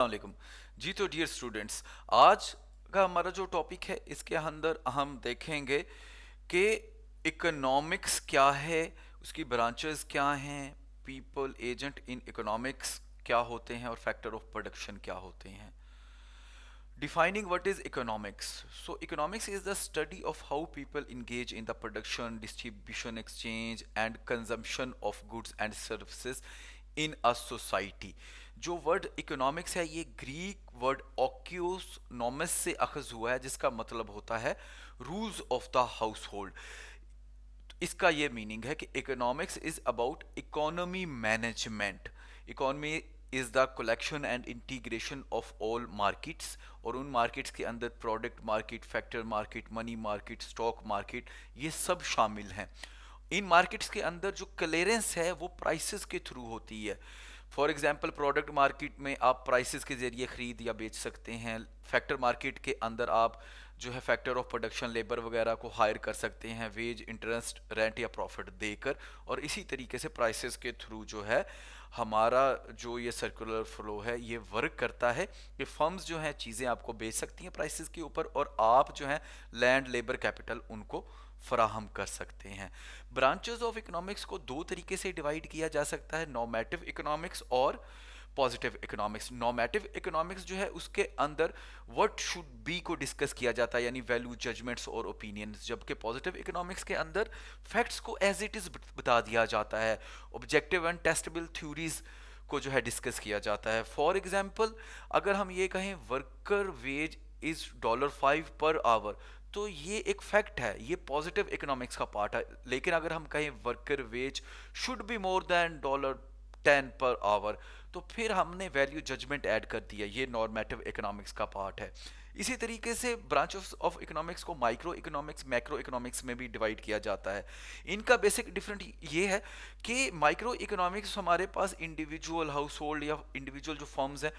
वालेकुम जी। तो dear students, आज का हमारा जो टॉपिक है इसके अंदर हम देखेंगे कि इकोनॉमिक्स क्या है, उसकी ब्रांचेस क्या हैं, पीपल एजेंट इन इकोनॉमिक्स क्या होते हैं और फैक्टर ऑफ प्रोडक्शन क्या होते हैं। Defining what is economics. So, economics is the study of how people engage in the production, distribution, exchange, and consumption of goods and services in a society. जो word economics है ये Greek word ओक्यूस से अखज हुआ है, जिसका मतलब होता है rules of the house hold. इसका ये मीनिंग है कि economics is about economy management. Economy is the collection and integration of all markets, और उन मार्केट्स के अंदर product market, factor market, money market, stock market, ये सब शामिल हैं। इन मार्केट्स के अंदर जो क्लियरेंस है वो प्राइसेस के थ्रू होती है। फॉर एग्जांपल प्रोडक्ट मार्केट में आप प्राइसेस के जरिए खरीद या बेच सकते हैं। फैक्टर मार्केट के अंदर आप जो है फैक्टर ऑफ प्रोडक्शन, लेबर वगैरह को हायर कर सकते हैं वेज, इंटरेस्ट, रेंट या प्रॉफिट देकर। और इसी तरीके से प्राइसेस के थ्रू जो है हमारा जो ये सर्कुलर फ्लो है ये वर्क करता है कि फर्म्स जो हैं चीज़ें आपको बेच सकती हैं प्राइसेस के ऊपर, और आप जो है लैंड, लेबर, कैपिटल उनको फराहम कर सकते हैं। ब्रांचेस ऑफ इकोनॉमिक्स को दो तरीके से डिवाइड किया जा सकता है, नॉर्मेटिव इकोनॉमिक्स और पॉजिटिव इकोनॉमिक्स। नॉर्मेटिव इकोनॉमिक्स जो है उसके अंदर व्हाट शुड बी को डिस्कस किया जाता है, यानी वैल्यू, जजमेंट्स और ओपिनियंस। जबकि पॉजिटिव इकोनॉमिक्स के अंदर फैक्ट्स को एज इट इज बता दिया जाता है, ऑब्जेक्टिव एंड टेस्टेबल थ्योरीज को जो है डिस्कस किया जाता है। फॉर एग्जाम्पल अगर हम ये कहें worker veg is $5 per hour, तो ये एक फैक्ट है, ये पॉजिटिव इकोनॉमिक्स का पार्ट है। लेकिन अगर हम कहें worker wage should be more than $10 per our, तो फिर हमने वैल्यू जजमेंट ऐड कर दिया, ये नॉर्मेटिव इकोनॉमिक्स का पार्ट है। इसी तरीके से ब्रांचेस ऑफ इकोनॉमिक्स को माइक्रो इकोनॉमिक्स, मैक्रो इकोनॉमिक्स में भी डिवाइड किया जाता है। इनका बेसिक डिफरेंट ये है कि माइक्रो इकोनॉमिक्स हमारे पास इंडिविजुअल हाउस होल्ड या इंडिविजुअल जो फर्म्स हैं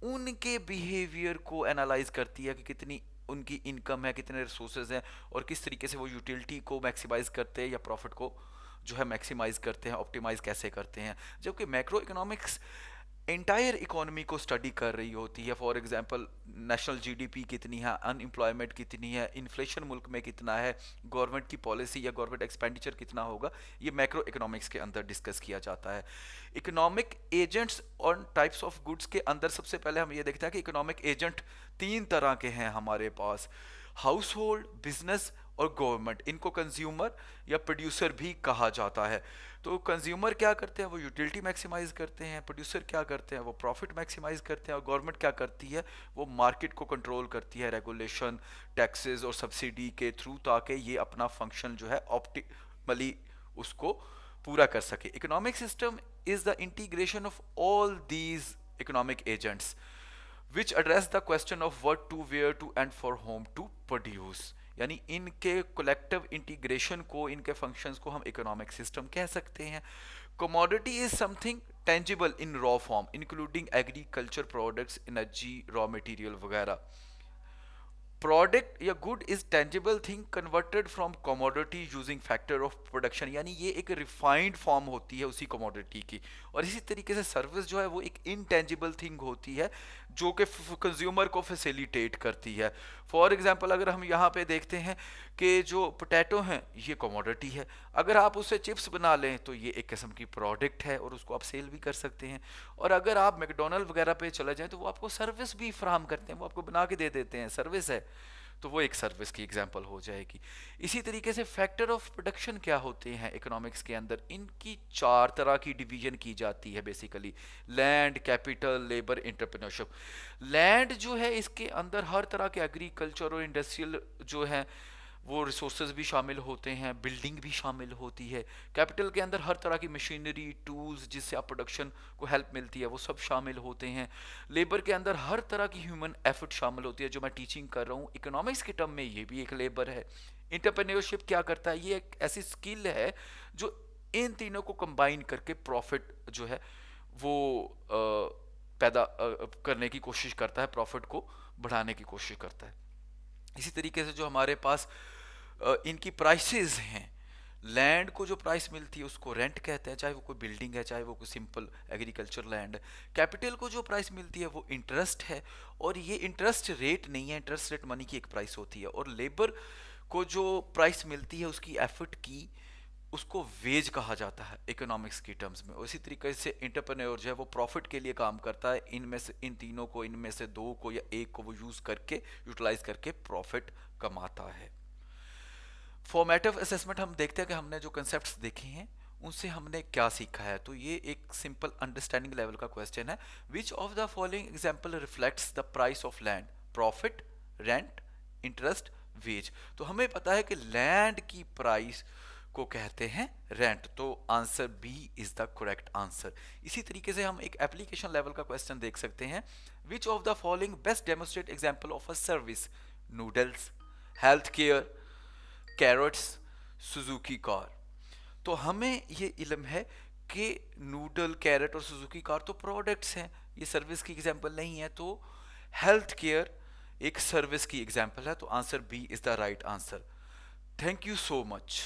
उनके बिहेवियर को एनालाइज करती है कि कितनी उनकी इनकम है, कितने रिसोर्सेज हैं, और किस तरीके से वो यूटिलिटी को मैक्सिमाइज करते हैं या प्रॉफिट को जो है मैक्सिमाइज करते हैं, ऑप्टिमाइज कैसे करते हैं। जबकि मैक्रो इकोनॉमिक्स एंटायर इकोनॉमी को स्टडी कर रही होती है। फॉर एग्जांपल नेशनल जीडीपी कितनी है, अनएम्प्लॉयमेंट कितनी है, इन्फ्लेशन मुल्क में कितना है, गवर्नमेंट की पॉलिसी या गवर्नमेंट एक्सपेंडिचर कितना होगा, ये मैक्रो इकोनॉमिक्स के अंदर डिस्कस किया जाता है। इकोनॉमिक एजेंट्स और टाइप्स ऑफ गुड्स के अंदर सबसे पहले हम ये देखते हैं कि इकोनॉमिक एजेंट तीन तरह के हैं हमारे पास, हाउस होल्ड, बिजनेस और गवर्नमेंट। इनको कंज्यूमर या प्रोड्यूसर भी कहा जाता है। तो कंज्यूमर क्या करते हैं, वो यूटिलिटी मैक्सिमाइज करते हैं। प्रोड्यूसर क्या करते हैं, वो प्रॉफिट मैक्सिमाइज करते हैं। और गवर्नमेंट क्या करती है, वो मार्केट को कंट्रोल करती है रेगुलेशन, टैक्सेस और सब्सिडी के थ्रू, ताकि ये अपना फंक्शन जो है ऑप्टिमली उसको पूरा कर सके। Economic system is the integration of all these economic agents which address the question of what to, where to and for whom to produce. यानी इनके कलेक्टिव इंटीग्रेशन को, इनके फंक्शंस को हम इकोनॉमिक सिस्टम कह सकते हैं। Commodity is something tangible in raw form including agriculture products, energy, raw material वगैरह। प्रोडक्ट या good is tangible thing converted from commodity using factor of production, यानी ये एक रिफाइंड फॉर्म होती है उसी कमोडिटी की। और इसी तरीके से सर्विस जो है वो एक इनटेंजिबल थिंग होती है जो कि कंज्यूमर को फैसिलिटेट करती है। फॉर एग्जांपल अगर हम यहाँ पे देखते हैं कि जो पोटैटो हैं ये कमोडिटी है, अगर आप उससे चिप्स बना लें तो ये एक किस्म की प्रोडक्ट है और उसको आप सेल भी कर सकते हैं। और अगर आप मैकडोनल्ड वगैरह पे चले जाएं तो वो आपको सर्विस भी फराहम करते हैं, वो आपको बना के दे देते हैं, सर्विस है, तो वो एक सर्विस की एग्जांपल हो जाएगी। इसी तरीके से फैक्टर ऑफ प्रोडक्शन क्या होते हैं इकोनॉमिक्स के अंदर, इनकी चार तरह की डिवीजन की जाती है basically, land, capital, labour, entrepreneurship. Land जो है इसके अंदर हर तरह के एग्रीकल्चर और इंडस्ट्रियल जो है वो रिसोर्सेज भी शामिल होते हैं, बिल्डिंग भी शामिल होती है। कैपिटल के अंदर हर तरह की मशीनरी, टूल्स जिससे आप प्रोडक्शन को हेल्प मिलती है वो सब शामिल होते हैं। लेबर के अंदर हर तरह की ह्यूमन एफर्ट शामिल होती है, जो मैं टीचिंग कर रहा हूँ इकोनॉमिक्स के टर्म में ये भी एक लेबर है। इंटरप्रेन्योरशिप क्या करता है, ये एक ऐसी स्किल है जो इन तीनों को कंबाइन करके प्रॉफिट जो है वो पैदा करने की कोशिश करता है, प्रॉफिट को बढ़ाने की कोशिश करता है। इसी तरीके से जो हमारे पास इनकी प्राइसेस हैं, लैंड को जो प्राइस मिलती है उसको रेंट कहते हैं, चाहे वो कोई बिल्डिंग है, चाहे वो कोई सिंपल एग्रीकल्चर लैंड है। कैपिटल को जो प्राइस मिलती है वो इंटरेस्ट है, और ये इंटरेस्ट रेट नहीं है, इंटरेस्ट रेट मनी की एक प्राइस होती है। और लेबर को जो प्राइस मिलती है उसकी एफर्ट की, उसको वेज कहा जाता है इकोनॉमिक्स की टर्म्स में। उसी तरीके से इंटरप्रेन्योर जो है वो प्रॉफिट के लिए काम करता है, इनमें से इन तीनों को, इनमें से दो को या एक को वो यूज करके, यूटिलाइज करके प्रॉफिट कमाता है। फॉर्मेटिव असेसमेंट हम देखते हैं कि हमने जो कंसेप्ट्स देखे हैं उनसे हमने क्या सीखा है। तो ये एक सिंपल अंडरस्टैंडिंग लेवल का क्वेश्चन है। Which of the following example reflects the price of land? Profit, rent, interest, wage. तो हमें पता है कि लैंड की प्राइस को कहते हैं रेंट, तो answer B is the correct answer. इसी तरीके से हम एक एप्लीकेशन लेवल का क्वेश्चन देख सकते हैं। Which of the following best demonstrate example of a service? Noodles, health care, carrots, Suzuki car. तो हमें ये इल्म है कि नूडल, कैरेट और सुजुकी कार तो प्रोडक्ट्स हैं, ये सर्विस की एग्जांपल नहीं है। तो हेल्थ केयर एक सर्विस की एग्जांपल है, तो answer B is the right answer. Thank you so much.